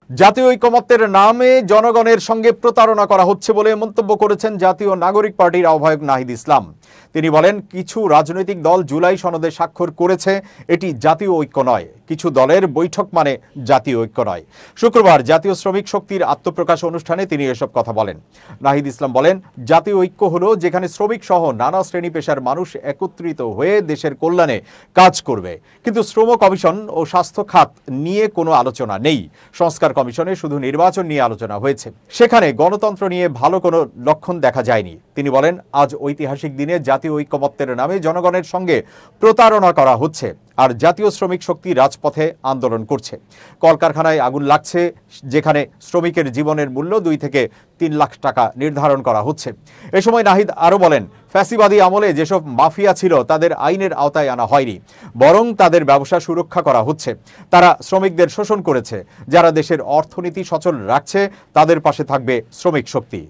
জাতীয় ঐকমত্যের নামে জনগণের সঙ্গে প্রতারণা করা হচ্ছে বলে মন্তব্য করেছেন জাতীয় নাগরিক পার্টির আহ্বায়ক নাহিদ ইসলাম। তিনি বলেন, কিছু রাজনৈতিক দল জুলাই সনদে স্বাক্ষর করেছে, এটি জাতীয় ঐক্য নয়। কিছু দলের বৈঠক মানে জাতীয় ঐক্য নয়। শুক্রবার জাতীয় শ্রমিক শক্তির আত্মপ্রকাশ অনুষ্ঠানে তিনি এসব কথা বলেন। নাহিদ ইসলাম বলেন, জাতীয় ঐক্য হলো যেখানে শ্রমিক সহ নানা শ্রেণী পেশার মানুষ একত্রিত হয়ে দেশের কল্যাণে কাজ করবে। কিন্তু শ্রম কমিশন ও স্বাস্থ্য খাত নিয়ে কোনো আলোচনা নেই। সংস্কার কমিশনে শুধু নির্বাচন নিয়ে আলোচনা হয়েছে, সেখানে গণতন্ত্র নিয়ে ভালো কোনো লক্ষণ দেখা যায়নি। তিনি বলেন, আজ ঐতিহাসিক দিনে জাতীয় ঐকমত্যের নামে জনগণের সঙ্গে প্রতারণা করা হচ্ছে, আর জাতীয় শ্রমিক শক্তি রাজপথে আন্দোলন করছে। কলকারখানায় আগুন লাগছে, যেখানে শ্রমিকের জীবনের মূল্য 2 থেকে 3 লাখ টাকা নির্ধারণ করা হচ্ছে। এ সময় নাহিদ আরও বলেন, ফ্যাসিবাদী আমলে যেসব মাফিয়া ছিল তাদের আইনের আওতায় আনা হয়নি, বরং তাদের ব্যবসা সুরক্ষা করা হচ্ছে। তারা শ্রমিকদের শোষণ করেছে। যারা দেশের অর্থনীতি সচল রাখছে তাদের পাশে থাকবে শ্রমিক শক্তি।